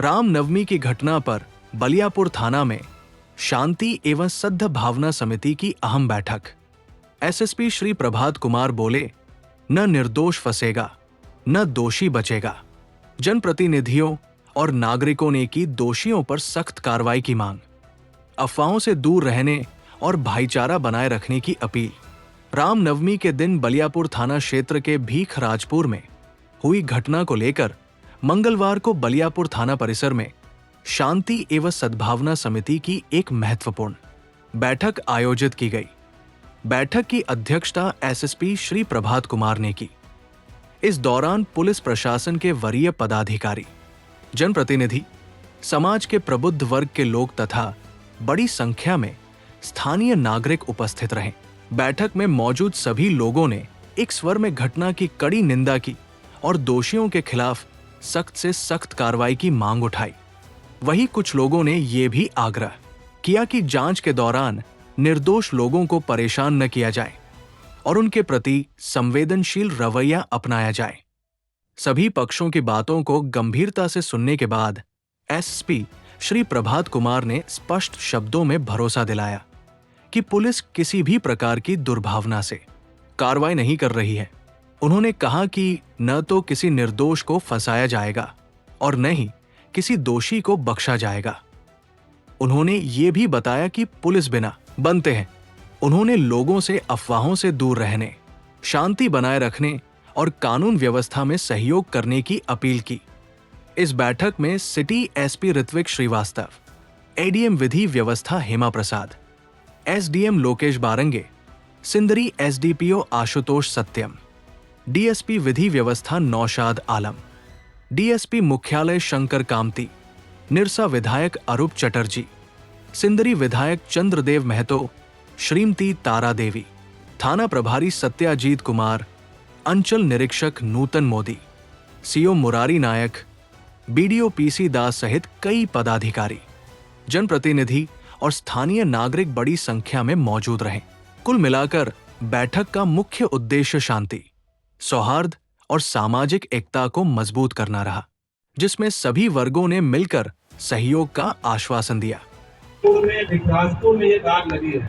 रामनवमी की घटना पर बलियापुर थाना में शांति एवं सद्ध भावना समिति की अहम बैठक। एसएसपी श्री प्रभात कुमार बोले, न निर्दोष फंसेगा न दोषी बचेगा। जनप्रतिनिधियों और नागरिकों ने की दोषियों पर सख्त कार्रवाई की मांग। अफवाहों से दूर रहने और भाईचारा बनाए रखने की अपील। रामनवमी के दिन बलियापुर थाना क्षेत्र के भीखराजपुर में हुई घटना को लेकर मंगलवार को बलियापुर थाना परिसर में शांति एवं सद्भावना समिति की एक महत्वपूर्ण बैठक आयोजित की गई। बैठक की अध्यक्षता एसएसपी श्री प्रभात कुमार ने की। इस दौरान पुलिस प्रशासन के वरीय पदाधिकारी, जनप्रतिनिधि, समाज के प्रबुद्ध वर्ग के लोग तथा बड़ी संख्या में स्थानीय नागरिक उपस्थित रहे। बैठक में मौजूद सभी लोगों ने एक स्वर में घटना की कड़ी निंदा की और दोषियों के खिलाफ सख्त से सख्त कार्रवाई की मांग उठाई। वहीं कुछ लोगों ने ये भी आग्रह किया कि जांच के दौरान निर्दोष लोगों को परेशान न किया जाए और उनके प्रति संवेदनशील रवैया अपनाया जाए। सभी पक्षों की बातों को गंभीरता से सुनने के बाद एसपी श्री प्रभात कुमार ने स्पष्ट शब्दों में भरोसा दिलाया कि पुलिस किसी भी प्रकार की दुर्भावना से कार्रवाई नहीं कर रही है। उन्होंने कहा कि न तो किसी निर्दोष को फंसाया जाएगा और न ही किसी दोषी को बख्शा जाएगा। उन्होंने ये भी बताया कि पुलिस बिना बनते हैं। उन्होंने लोगों से अफवाहों से दूर रहने, शांति बनाए रखने और कानून व्यवस्था में सहयोग करने की अपील की। इस बैठक में city SP Ritwik Srivastava, ADM विधि व्यवस्था Hema Prasad, SDM Lokesh Barange, Sindri SDPO Ashutosh Satyam, DSP विधि व्यवस्था नौशाद आलम, डीएसपी मुख्यालय शंकर कामती, निरसा विधायक अरूप चटर्जी, सिंदरी विधायक चंद्रदेव महतो, श्रीमती तारा देवी, थाना प्रभारी सत्याजीत कुमार, अंचल निरीक्षक नूतन मोदी, सीओ मुरारी नायक, बीडीओ पीसी दास सहित कई पदाधिकारी, जनप्रतिनिधि और स्थानीय नागरिक बड़ी संख्या में मौजूद रहे। कुल मिलाकर बैठक का मुख्य उद्देश्य शांति, सौहार्द और सामाजिक एकता को मजबूत करना रहा, जिसमें सभी वर्गों ने मिलकर सहयोग का आश्वासन दिया। भिखराजपुर में ये दाग लगी है,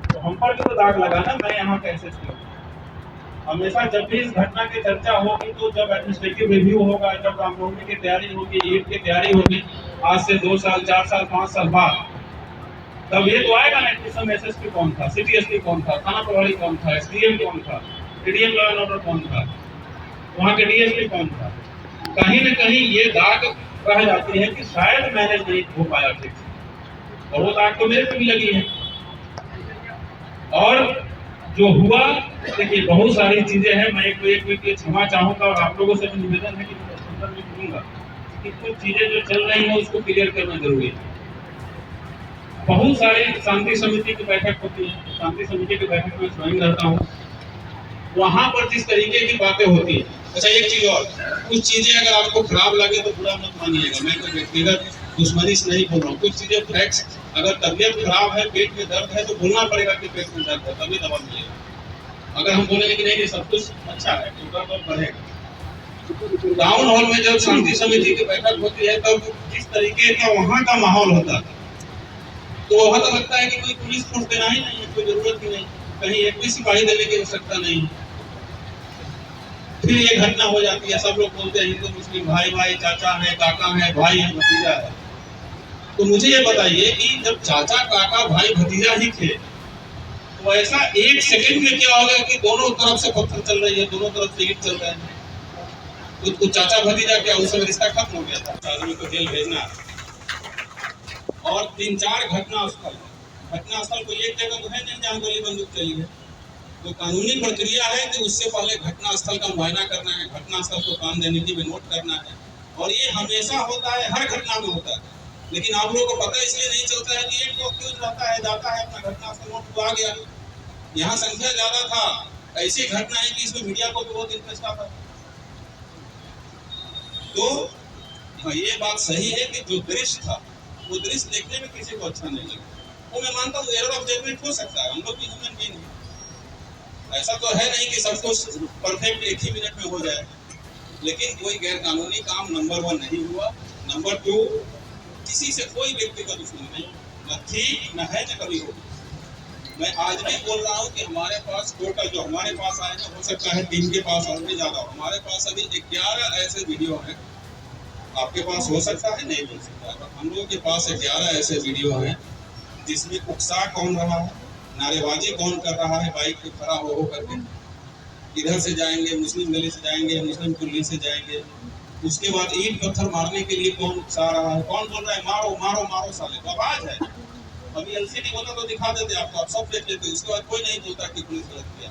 तो हम पर जो दाग लगा ना, मैं यहाँ कैसे हमेशा जब भी इस घटना की चर्चा होगी, तो जब एडमिनिस्ट्रेटिव रिव्यू होगा, जब रामनवमी की तैयारी होगी, ईद की तैयारी होगी, आज से 2 साल 4 साल 5 साल बाद, तब ये तो आएगा ना कि समय एसएसपी कौन था, सिटी एसपी कौन था, थाना प्रभारी कौन था, एसडीएम कौन था, एडीएम लॉ एंड ऑर्डर कौन था, वहाँ के डीएसपी कौन था। कहीं न कहीं ये दाग रह जाती है कि शायद मैनेज नहीं हो पाया ठीक से, और वो दाग तो मेरे पे भी लगी है। और जो हुआ, देखिए बहुत सारी चीजें हैं, मैं एक क्षमा चाहूंगा और आप लोगों से भी निवेदन है कि मैं कहूंगा कि कुछ चीजें जो चल रही हैं उसको क्लियर करना जरूरी है। बहुत सारी शांति समिति की बैठक होती है, शांति समिति की बैठक में स्वयं रहता हूँ, वहां पर जिस तरीके की बातें होती है। अच्छा, एक चीज और, कुछ चीजें अगर आपको खराब लगे तो बुरा मत मानिएगा, मैं कोई व्यक्तिगत दुश्मनी से नहीं बोल रहा हूँ। कुछ चीजें फैक्ट्स, अगर तबीयत खराब है, पेट में दर्द है, तो बोलना पड़ेगा कि पेट में दर्द है, तभी दवा मिलेगा। अगर हम बोलेंगे कि नहीं सब कुछ अच्छा है, तो दर्द और बढ़ेगा। टाउन हॉल में जब शांति समिति की बैठक होती है, तब जिस तरीके का वहाँ का माहौल होता है, तो वहाँ तो लगता है कि कोई पुलिस फोर्स देना ही नहीं है, कोई जरूरत ही नहीं, कहीं एक भी सिपाही देने की आवश्यकता नहीं है। फिर ये घटना हो जाती है, सब लोग बोलते हैं हिंदू मुस्लिम भाई भाई, चाचा है, काका है, भाई है, भतीजा है। तो मुझे ये बताइए कि जब चाचा काका भाई भतीजा ही थे, तो ऐसा एक सेकंड में क्या होगा कि दोनों तरफ से पत्थर चल रही है, दोनों तरफ से ईंट चल रहे हैं, तो चाचा भतीजा क्या, उस समय रिश्ता खत्म हो गया था। आदमी को जेल भेजना और 3-4 घटनास्थल को एक जगह तो है नहीं जहाँ गोली बंदूक चली है। तो कानूनी प्रक्रिया है कि उससे पहले घटनास्थल का मुआयना करना है, घटनास्थल को काम देने की भी नोट करना है, और ये हमेशा होता है, हर घटना में होता है। लेकिन आप लोगों को पता इसलिए नहीं चलता है कि एक तो क्यों रहता है, जाता है, अपना घटनास्थल नोट आ गया। यहाँ संख्या ज्यादा था, ऐसी घटना है कि इसमें मीडिया को भी बहुत इंटरेस्ट आता है। तो ये बात सही है कि जो दृश्य था, वो दृश्य देखने में किसी को अच्छा नहीं लगा। वो मैं मानता हूँ एरर ऑफ जजमेंट हो सकता है, हम लोग भी ह्यूमन बीइंग हैं, ऐसा तो है नहीं कि सब कुछ परफेक्ट एक ही मिनट में हो जाए। लेकिन कोई गैर कानूनी काम नंबर 1 नहीं हुआ। नंबर 2, किसी से कोई व्यक्तिगत दुश्मनी नहीं, न थी, न है, न कभी होगी। मैं आज भी बोल रहा हूँ कि हमारे पास टोटल जो हमारे पास आए हैं, हो सकता है टीम के पास और भी ज्यादा हो। हमारे पास अभी 11 ऐसे वीडियो हैं, आपके पास हो सकता है, नहीं हो सकता है, हम लोगों के पास 11 ऐसे वीडियो हैं जिसमें उकसा कौन रहा है, नारेबाजी कौन कर रहा है, बाइक पे खड़ा हो करके, इधर से जाएंगे मुस्लिम गली से जाएंगे, मुस्लिम कुल्ली से जाएंगे, उसके बाद ईंट पत्थर मारने के लिए कौन उकसा रहा है, कौन बोल रहा है मारो मारो मारो साले, तो आवाज है। अभी एलसीडी होता तो दिखा देते आपको, आप सब देख लेते, उसके बाद कोई नहीं बोलता कि पुलिस गलत किया।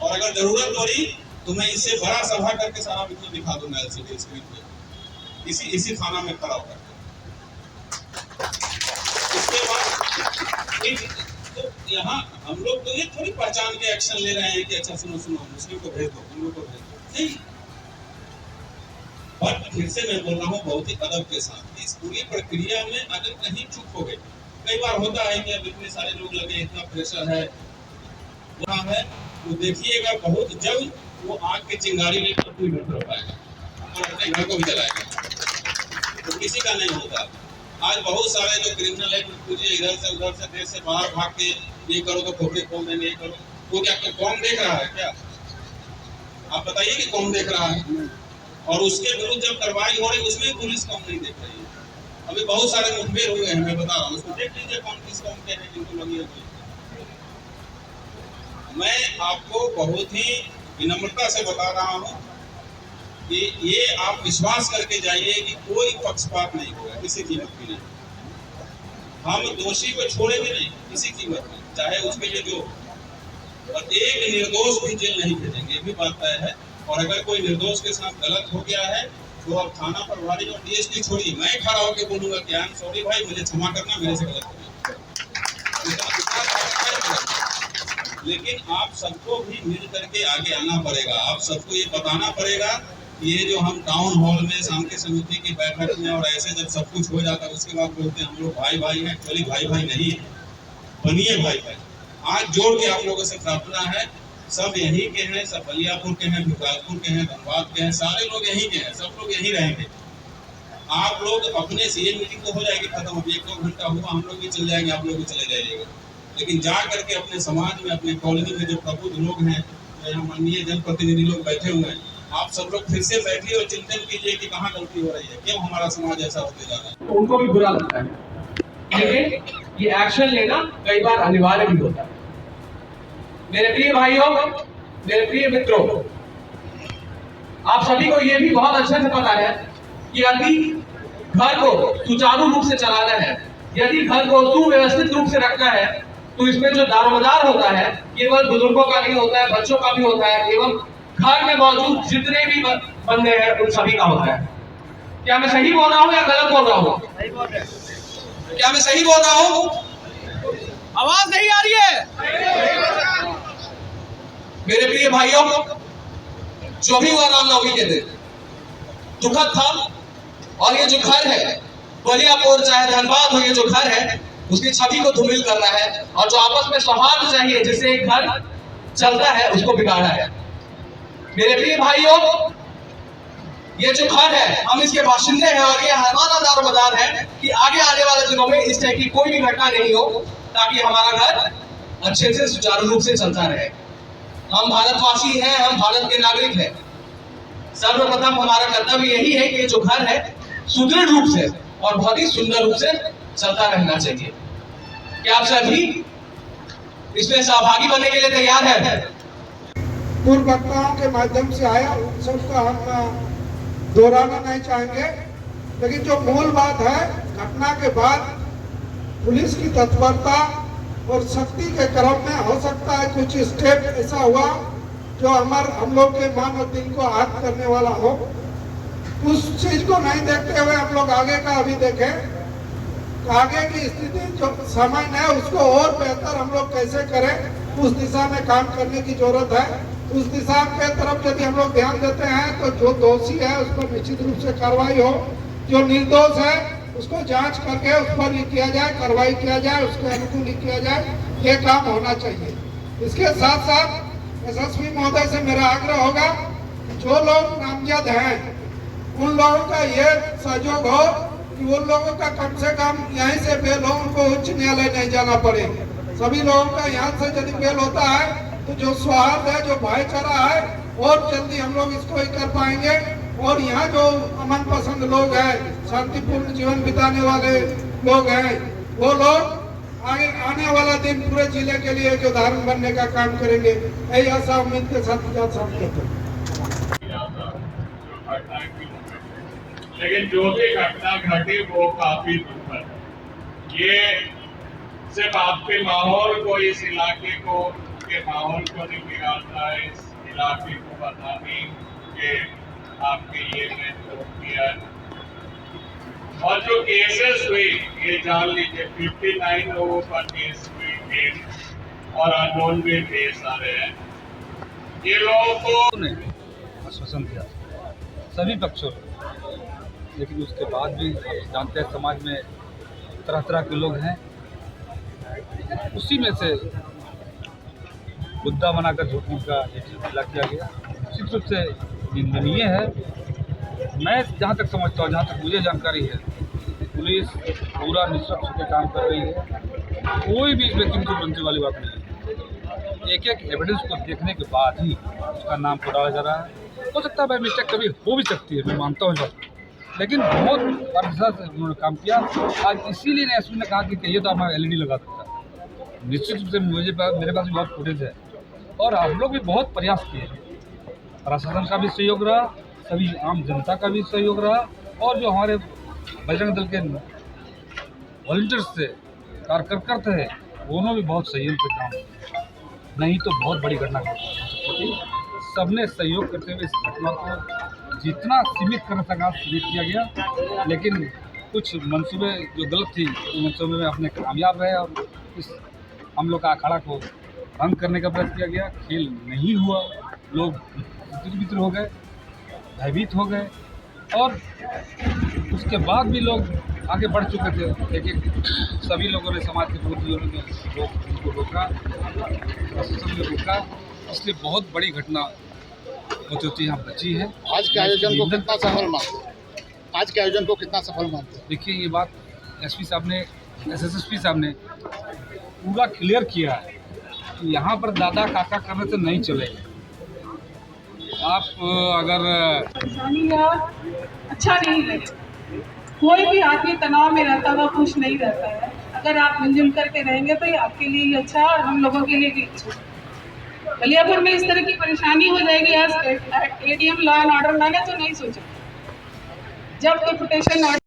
और अगर जरूरत पड़ी तो मैं इससे बड़ा सभा करके सारा वीडियो दिखा दूंगा एलसीडी स्क्रीन पे, इसी थाना में खड़ा होकर। उसके बाद तो यहाँ हम लोग तो ये थोड़ी पहचान के एक्शन ले रहे हैं कि अच्छा सुनो सुनो मुस्लिम को भेज दो, हिंदू को भेज दो, नहीं। बट फिर से मैं बोल रहा हूँ बहुत ही अदब के साथ, इस पूरी प्रक्रिया में अगर कहीं चूक हो गई, कई बार होता है कि अब इतने सारे लोग लगे, इतना प्रेशर है वहाँ है, तो देखिएगा बहुत जल्द वो आग की चिंगारी लेकर अपनी घर पर पाएगा और अपने घर को भी जलाएगा, तो किसी का नहीं होता। आज बहुत सारे जो क्रिमिनल है, तुझे इधर से उधर से देश से बाहर भाग के ये करो तो खोपड़े खोल देंगे, ये करो, वो क्या कौन देख रहा है क्या? आप बताइए कि कौन देख रहा है? और उसके विरुद्ध जब कार्रवाई हो रही है उसमें पुलिस कौन नहीं देख रही है। अभी बहुत सारे मुठभेड़ हुए हैं, मैं बता रहा हूँ, उसको देख लीजिए कौन किस कौन के हैं जिनको लगी है। मैं आपको बहुत ही विनम्रता से बता रहा हूँ कि ये आप विश्वास करके जाइए कि कोई पक्षपात नहीं होगा, किसी कीमत भी नहीं। हम दोषी को छोड़ेंगे नहीं किसी कीमत में, चाहे उसके लिए जो, और एक निर्दोष भी जेल नहीं भेजेंगे, ये भी बात तय है। और अगर कोई निर्दोष के साथ गलत हो गया है तो अब थाना प्रभारी और डीएसपी छोड़िए, मैं खड़ा होकर बोलूंगा कि आई एम सॉरी भाई, मुझे क्षमा करना, मेरे से गलत हो गया। लेकिन आप सबको भी मिल करके आगे आना पड़ेगा, आप सबको ये बताना पड़ेगा। ये जो हम टाउन हॉल में शांति समिति की बैठक में और ऐसे जब सब कुछ हो जाता है उसके बाद बोलते हैं हम लोग भाई भाई हैं, एक्चुअली भाई भाई नहीं है, बनिए भाई भाई। आज जोड़ के आप लोगों से प्रार्थना है, सब यहीं के हैं, सब बलियापुर के हैं, विकासपुर के हैं, धनबाद के हैं, सारे लोग यहीं के हैं, सब लोग यहीं रहेंगे। आप लोग अपने से ये मीटिंग तो हो जाएगी खत्म, अभी 1-2 घंटा हुआ, हम लोग भी चल जाएंगे, आप लोग भी चले जाइएगा। लेकिन जा करके अपने समाज में, अपने कॉलोनी में जो प्रबुद्ध लोग हैं, यहाँ माननीय जनप्रतिनिधि लोग बैठे हुए हैं, आप सब लोग फिर से बैठिए और चिंतन कीजिए कि कहाँ गलती हो रही है, क्यों हमारा समाज ऐसा होते जा रहा है। उनको भी बुरा लगता है, लेकिन ये एक्शन लेना कई बार अनिवार्य भी होता है। मेरे प्रिय भाइयों, मेरे प्रिय मित्रों, आप सभी को ये भी बहुत अच्छे से पता है कि यदि घर को सुचारू रूप से चलाना है, यदि घर को सुव्यवस्थित रूप से रखना है, तो इसमें जो दारोमदार होता है केवल बुजुर्गों का नहीं होता है, बच्चों का भी होता है, एवं घर में मौजूद जितने भी बंदे हैं उन सभी का होता है। क्या मैं सही बोल रहा हूँ या गलत बोल रहा हूँ? क्या मैं सही बोल रहा हूँ? आवाज नहीं आ रही है? मेरे प्रिय भाइयों, जो भी हुआ रामनवमी के दिन दुखद था, और ये जो घर है बलियापुर चाहे धनबाद हो, ये जो घर है उसकी छवि को धूमिल कर रहा है, और जो आपस में सौहार्द चाहिए जिससे एक घर चलता है उसको बिगाड़ा है। मेरे प्रिय भाइयों, ये जो घर है हम इसके बाशिंदे हैं, और ये हमारा दारोमदार है कि आगे आने वाले दिनों में इस तरह की कोई भी घटना नहीं हो, ताकि हमारा घर अच्छे से सुचारू रूप से चलता रहे। हम भारतवासी हैं, हम भारत के नागरिक हैं। सर्वप्रथम हमारा कर्तव्य यही है कि जो घर है सुदृढ़ रूप से और बहुत ही सुंदर रूप से चलता रहना चाहिए। क्या आप सभी इसमें सहभागी बनने के लिए तैयार हैं? पूर्व वक्ताओं के माध्यम से आया, उन सबका हम दोहराना नहीं चाहेंगे, लेकिन जो मूल बात है, घटना के बाद पुलिस की तत्परता और सख्ती के क्रम में हो सकता है कुछ स्टेप ऐसा हुआ जो हम लोग के मान और दिल को आहत करने वाला हो। उस चीज को नहीं देखते हुए हम लोग आगे का अभी देखें, आगे की स्थिति जो समय है उसको और बेहतर हम लोग कैसे करें, उस दिशा में काम करने की जरूरत है। उस दिशा के तरफ यदि हम लोग ध्यान देते हैं तो जो दोषी है उस पर निश्चित रूप से कार्रवाई हो, जो निर्दोष है उसको जांच करके उस पर किया जाए, कार्रवाई किया जाए, उसके अनुकूल किया जाए, ये काम होना चाहिए। इसके साथ साथ एसएसपी महोदय से मेरा आग्रह होगा, जो लोग नामजद हैं उन लोगों का ये सहयोग हो कि उन लोगों का कम से कम यहीं से बेल हो, उनको उच्च न्यायालय नहीं जाना पड़े। सभी लोगों का यहाँ से यदि बेल होता है तो जो सौहार्द है, जो भाईचारा है, और जल्दी हम लोग इसको ही कर पाएंगे। और यहाँ जो अमन पसंद लोग हैं, शांतिपूर्ण जीवन बिताने वाले लोग हैं, वो लोग आगे आने वाला दिन पूरे जिले के लिए एक उदाहरण बनने का काम करेंगे। यही आशा उम्मीद के साथ करते हैं। लेकिन जो भी घटना घटी वो काफी दुखद। ये सिर्फ आपके माहौल को, इस इलाके को, के माहौल को नहीं बिगाड़ता है, इस इलाके को बताने के आपके ये मैं तो किया है। और जो केसेस हुई ये जान लीजिए 59 लोगों पर केस हुई, केस और अननोन भी केस आ रहे हैं। ये लोगों को ने आश्वासन दिया सभी पक्षों ने, लेकिन उसके बाद भी आप जानते हैं समाज में तरह तरह के लोग हैं। उसी में से मुद्दा बनाकर झूठने का ये हमला किया गया, निश्चित रूप से निंदनीय है। मैं जहाँ तक समझता हूँ, जहाँ तक मुझे जानकारी है, पुलिस पूरा निष्पक्ष होकर काम कर रही है। कोई भी इसमें किंतु बनने वाली बात नहीं है। एक एक एविडेंस को देखने के बाद ही उसका नाम को डाला जा रहा है। हो सकता है भाई मिस्टेक कभी हो भी सकती है, मैं मानता हूँ बात, लेकिन बहुत वर्षा से उन्होंने काम किया। आज इसीलिए एसपी ने कहा कि ये तो हमारा LED लगा सकता है। निश्चित रूप से मेरे पास भी बहुत फुटेज है और हम लोग भी बहुत प्रयास किए। प्रशासन का भी सहयोग रहा, सभी आम जनता का भी सहयोग रहा, और जो हमारे बजरंग दल के वॉलंटियर्स थे, कार्यकर्ता थे, उन्होंने भी बहुत संयम से काम किया। नहीं तो बहुत बड़ी घटना हो सकती थी। सबने सहयोग करते हुए इस घटना को जितना सीमित करना था सीमित किया गया, लेकिन कुछ मंसूबे जो गलत थी उन मंसूबे में अपने कामयाब रहे और इस हम लोग का अखाड़ा को भंग करने का प्रयास किया गया। खेल नहीं हुआ, लोग तितर-बितर हो गए, भयभीत हो गए, और उसके बाद भी लोग आगे बढ़ चुके थे। लेकिन सभी लोगों ने, समाज के विरोधियों ने उनको रोका, प्रशासन ने रोका, इसलिए बहुत बड़ी घटना होती यहाँ बची है। आज के आयोजन को कितना सफल मानते हैं? आज के आयोजन को कितना सफल मानते हैं? देखिए, ये बात एसपी साहब ने, SSSP साहब ने पूरा क्लियर किया है कि यहाँ पर दादा काका करने से नहीं चलेगा। आप अगर परेशानी या अच्छा नहीं लगे, कोई भी आदमी तनाव में रहता हुआ खुश नहीं रहता है। अगर आप मिलजुल करके रहेंगे तो ये आपके लिए ही अच्छा है और हम लोगों के लिए भी अच्छा है। बलियापुर में इस तरह की परेशानी हो जाएगी, आज ADM लॉ एंड ऑर्डर मैंने तो नहीं सोचा। जब डिपुटेशन